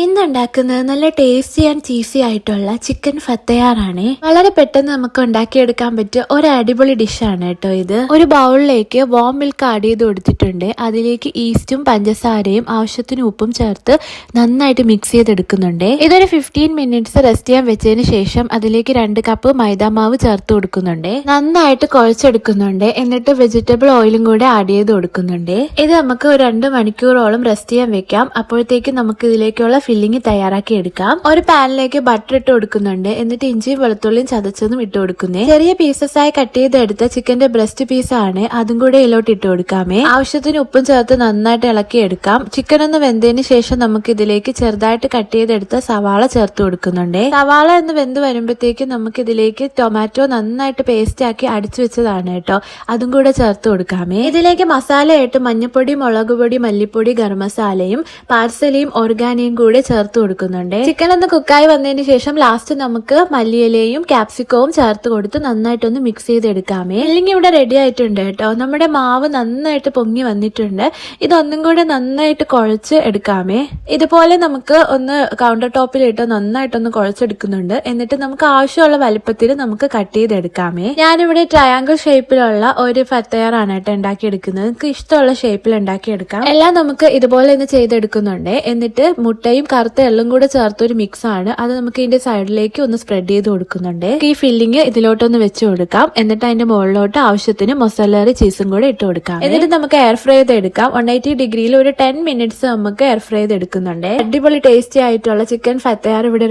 ഇന്നുണ്ടാക്കുന്നത് നല്ല tasty and cheesy ആയിട്ടുള്ള chicken ഫത്തയാറാണ്. വളരെ പെട്ടെന്ന് നമുക്ക് ഉണ്ടാക്കിയെടുക്കാൻ പറ്റിയ ഒരു അടിപൊളി ഡിഷാണ് കേട്ടോ ഇത്. ഒരു ബൗളിലേക്ക് വാം മിൽക്ക് ആഡ് ചെയ്ത് കൊടുത്തിട്ടുണ്ട്. അതിലേക്ക് ഈസ്റ്റും പഞ്ചസാരയും ആവശ്യത്തിന് ഉപ്പും ചേർത്ത് നന്നായിട്ട് മിക്സ് ചെയ്തെടുക്കുന്നുണ്ട്. ഇതൊരു 15 മിനിറ്റ്സ് റെസ്റ്റ് ചെയ്യാൻ വെച്ചതിന് ശേഷം അതിലേക്ക് 2 കപ്പ് മൈദാമാവ് ചേർത്ത് കൊടുക്കുന്നുണ്ട്. നന്നായിട്ട് കുഴച്ചെടുക്കുന്നുണ്ട്. എന്നിട്ട് വെജിറ്റബിൾ ഓയിലും കൂടെ ആഡ് ചെയ്ത് കൊടുക്കുന്നുണ്ട്. ഇത് നമുക്ക് ഒരു 2 മണിക്കൂറോളം റെസ്റ്റ് ചെയ്യാൻ വെക്കാം. അപ്പോഴത്തേക്ക് നമുക്ക് ഇതിലേക്കുള്ള ഫില്ലിംഗ് തയ്യാറാക്കി എടുക്കാം. ഒരു പാനിലേക്ക് ബട്ടർ ഇട്ട് കൊടുക്കുന്നുണ്ട്. എന്നിട്ട് ഇഞ്ചിയും വെളുത്തുള്ളിയും ചതച്ചതും ഇട്ട് കൊടുക്കുന്നേ. ചെറിയ പീസസ് ആയി കട്ട് ചെയ്തെടുത്ത ചിക്കന്റെ ബ്രസ്റ്റ് പീസ് ആണ്. അതും കൂടെ ഇതിലോട്ട് ഇട്ട് കൊടുക്കാമേ. ആവശ്യത്തിന് ഉപ്പും ചേർത്ത് നന്നായിട്ട് ഇളക്കി എടുക്കാം. ചിക്കൻ ഒന്ന് വെന്തതിന് ശേഷം നമുക്ക് ഇതിലേക്ക് ചെറുതായിട്ട് കട്ട് ചെയ്തെടുത്ത സവാള ചേർത്ത് കൊടുക്കുന്നുണ്ട്. സവാള ഒന്ന് വെന്ത് വരുമ്പോഴത്തേക്ക് നമുക്ക് ഇതിലേക്ക് ടൊമാറ്റോ നന്നായിട്ട് പേസ്റ്റ് ആക്കി അടിച്ചു വെച്ചതാണ് കേട്ടോ. അതും കൂടെ ചേർത്ത് കൊടുക്കാമേ. ഇതിലേക്ക് മസാലയായിട്ട് മഞ്ഞപ്പൊടി, മുളക് പൊടി, മല്ലിപ്പൊടി, ഗരം മസാലയും പാർസലിയും ഓർഗാനിയും കൂടെ ചേർത്ത് കൊടുക്കുന്നുണ്ട്. ചിക്കൻ ഒന്ന് കുക്കായി വന്നതിന് ശേഷം ലാസ്റ്റ് നമുക്ക് മല്ലിയിലയും ക്യാപ്സിക്കവും ചേർത്ത് കൊടുത്ത് നന്നായിട്ടൊന്ന് മിക്സ് ചെയ്തെടുക്കാമേ. അല്ലെങ്കിൽ ഇവിടെ റെഡി ആയിട്ടുണ്ട് കേട്ടോ. നമ്മുടെ മാവ് നന്നായിട്ട് പൊങ്ങി വന്നിട്ടുണ്ട്. ഇതൊന്നും കൂടെ നന്നായിട്ട് കുഴച്ച് എടുക്കാമേ. ഇതുപോലെ നമുക്ക് ഒന്ന് കൗണ്ടർ ടോപ്പിലിട്ട് നന്നായിട്ടൊന്ന് കുഴച്ചെടുക്കുന്നുണ്ട്. എന്നിട്ട് നമുക്ക് ആവശ്യമുള്ള വലുപ്പത്തിൽ നമുക്ക് കട്ട് ചെയ്തെടുക്കാമേ. ഞാനിവിടെ ട്രയാങ്കിൾ ഷേപ്പിലുള്ള ഒരു ഫത്തയാറാണ് കേട്ടോ ഉണ്ടാക്കിയെടുക്കുന്നത്. നിങ്ങൾക്ക് ഇഷ്ടമുള്ള ഷേപ്പിൽ ഉണ്ടാക്കിയെടുക്കാം. എല്ലാം നമുക്ക് ഇതുപോലെ ഒന്ന് ചെയ്തെടുക്കുന്നുണ്ട്. എന്നിട്ട് മുട്ടയും കറുത്ത എള്ളും കൂടെ ചേർത്തൊരു മിക്സ് ആണ്. അത് നമുക്ക് ഇതിന്റെ സൈഡിലേക്ക് ഒന്ന് സ്പ്രെഡ് ചെയ്ത് കൊടുക്കുന്നുണ്ട്. ഈ ഫില്ലിങ് ഇതിലോട്ടൊന്ന് വെച്ച് കൊടുക്കാം. എന്നിട്ട് അതിന്റെ മുകളിലോട്ട് ആവശ്യത്തിന് മൊസല്ലറി ചീസും കൂടെ ഇട്ട് കൊടുക്കാം. എന്നിട്ട് നമുക്ക് എയർ ഫ്രൈ ചെയ്തെടുക്കാം. 180 ഡിഗ്രിയിൽ ഒരു 10 മിനിറ്റ്സ് നമുക്ക് എയർ ഫ്രൈ ചെയ്തെടുക്കുന്നുണ്ട്. അടിപൊളി ടേസ്റ്റി ആയിട്ടുള്ള ചിക്കൻ ഫത്തയാർ ഇവിടെ